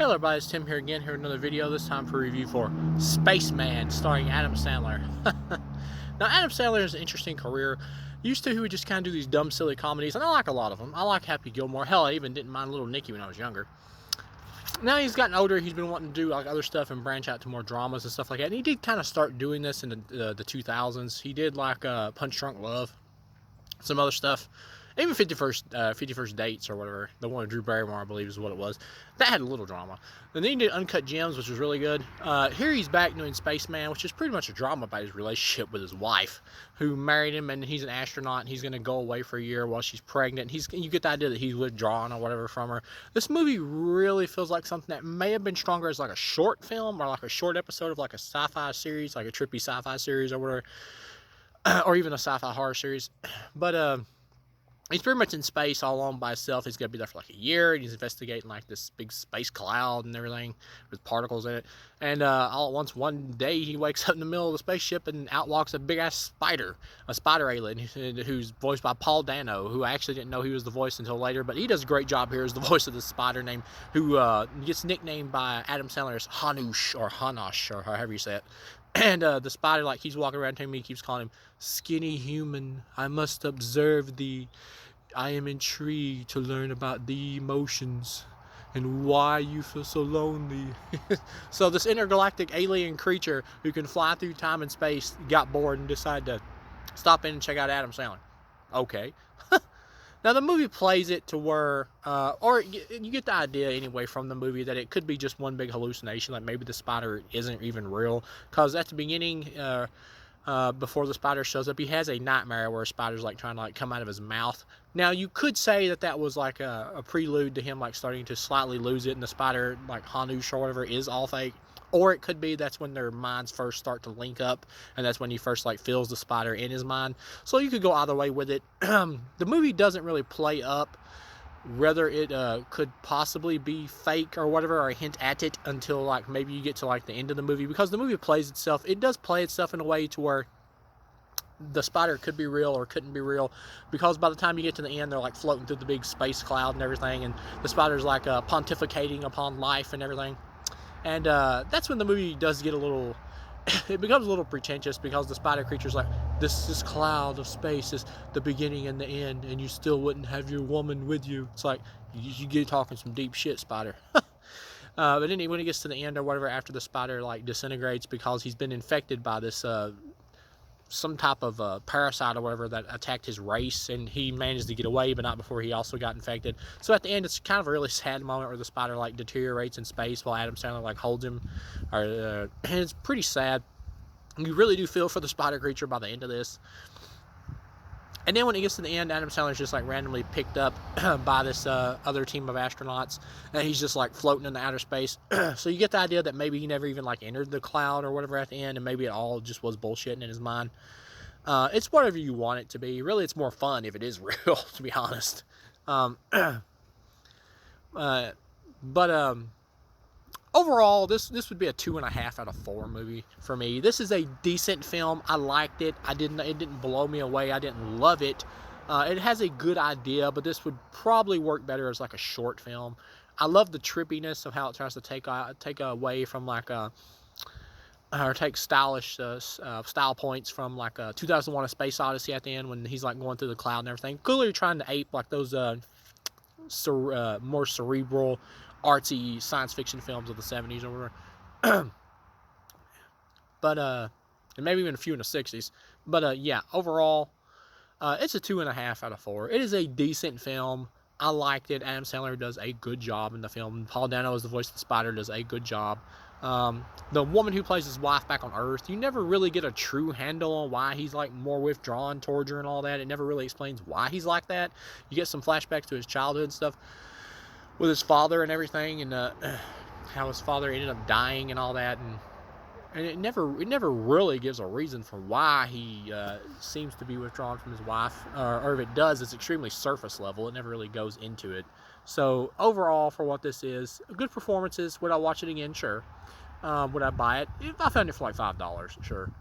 Hey everybody, it's Tim here again, here with another video, this time for review for Spaceman, starring Adam Sandler. Now, Adam Sandler has an interesting career. Used to, he would just kind of do these dumb, silly comedies, and I like a lot of them. I like Happy Gilmore. Hell, I even didn't mind Little Nicky when I was younger. Now he's gotten older, he's been wanting to do like other stuff and branch out to more dramas and stuff like that. And he did kind of start doing this in the 2000s. He did like Punch Drunk Love, some other stuff. Even 51st Dates or whatever, the one with Drew Barrymore, I believe is what it was. That had a little drama. And then he did Uncut Gems, which was really good. Here he's back doing Spaceman, which is pretty much a drama about his relationship with his wife, who married him, and he's an astronaut, and he's going to go away for a year while she's pregnant. You get the idea that he's withdrawn or whatever from her. This movie really feels like something that may have been stronger as like a short film or like a short episode of like a sci-fi series, like a trippy sci-fi series or whatever, or even a sci-fi horror series. But he's pretty much in space all alone by himself. He's going to be there for like a year, and he's investigating like this big space cloud and everything with particles in it. And all at once, one day, he wakes up in the middle of the spaceship, and out walks a big-ass spider, a spider alien, who's voiced by Paul Dano, who I actually didn't know he was the voice until later, but he does a great job here as the voice of the spider name, who gets nicknamed by Adam Sandler as Hanush, or Hanosh, or however you say it. And the spider, like, he's walking around to him, he keeps calling him, "Skinny human, I must observe thee. I am intrigued to learn about the emotions and why you feel so lonely." So this intergalactic alien creature who can fly through time and space got bored and decided to stop in and check out Adam Sandler. Okay. Now the movie plays it to where, or you get the idea anyway from the movie that it could be just one big hallucination, like maybe the spider isn't even real. Because at the beginning, before the spider shows up, he has a nightmare where a spider's like trying to like come out of his mouth. Now you could say that that was like a prelude to him like starting to slightly lose it, and the spider, like Hanush or whatever, is all fake. Or it could be that's when their minds first start to link up, and that's when he first like feels the spider in his mind. So you could go either way with it. The movie doesn't really play up whether it could possibly be fake or whatever, or hint at it until like maybe you get to like the end of the movie, because the movie plays itself. It does play itself in a way to where the spider could be real or couldn't be real, because by the time you get to the end, they're like floating through the big space cloud and everything, and the spider's like pontificating upon life and everything. And that's when the movie does get a little, it becomes a little pretentious, because the spider creature's like, this cloud of space is the beginning and the end, and you still wouldn't have your woman with you. It's like, you get talking some deep shit, spider. But then when it gets to the end or whatever, after the spider like disintegrates because he's been infected by this some type of parasite or whatever that attacked his race, and he managed to get away, but not before he also got infected. So at the end, it's kind of a really sad moment where the spider like deteriorates in space while Adam Sandler like holds him, and it's pretty sad. You really do feel for the spider creature by the end of this. And then when it gets to the end, Adam Sandler's just like randomly picked up by this other team of astronauts, and he's just like floating in the outer space. So you get the idea that maybe he never even like entered the cloud or whatever at the end, and maybe it all just was bullshitting in his mind. It's whatever you want it to be. Really, it's more fun if it is real, to be honest. Overall, this would be a 2.5 out of 4 movie for me. This is a decent film. I liked it. It didn't blow me away. I didn't love it. It has a good idea, but this would probably work better as like a short film. I love the trippiness of how it tries to take away from like or take stylish style points from like 2001: A Space Odyssey at the end, when he's like going through the cloud and everything. Clearly trying to ape like those more cerebral, artsy science fiction films of the 70s or whatever. But and maybe even a few in the 60s. But yeah, overall, it's a 2.5 out of 4. It is a decent film. I liked it. Adam Sandler does a good job in the film. Paul Dano, as the voice of the spider, does a good job. The woman who plays his wife back on Earth, you never really get a true handle on why he's like more withdrawn towards her and all that. It never really explains why he's like that. You get some flashbacks to his childhood and stuff with his father and everything, and how his father ended up dying and all that, and it never really gives a reason for why he seems to be withdrawn from his wife, or if it does, it's extremely surface level. It never really goes into it. So overall, for what this is, good performances. Would I watch it again? Sure. Would I buy it? If I found it for like $5, sure.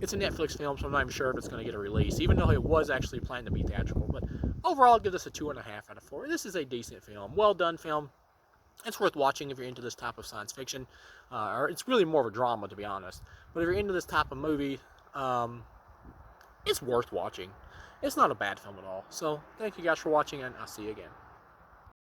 It's a Netflix film, so I'm not even sure if it's going to get a release, even though it was actually planned to be theatrical. But overall, I'll give this a 2.5 out of 4. This is a decent film. Well done film. It's worth watching if you're into this type of science fiction, or it's really more of a drama, to be honest. But if you're into this type of movie, it's worth watching. It's not a bad film at all. So thank you guys for watching, and I'll see you again.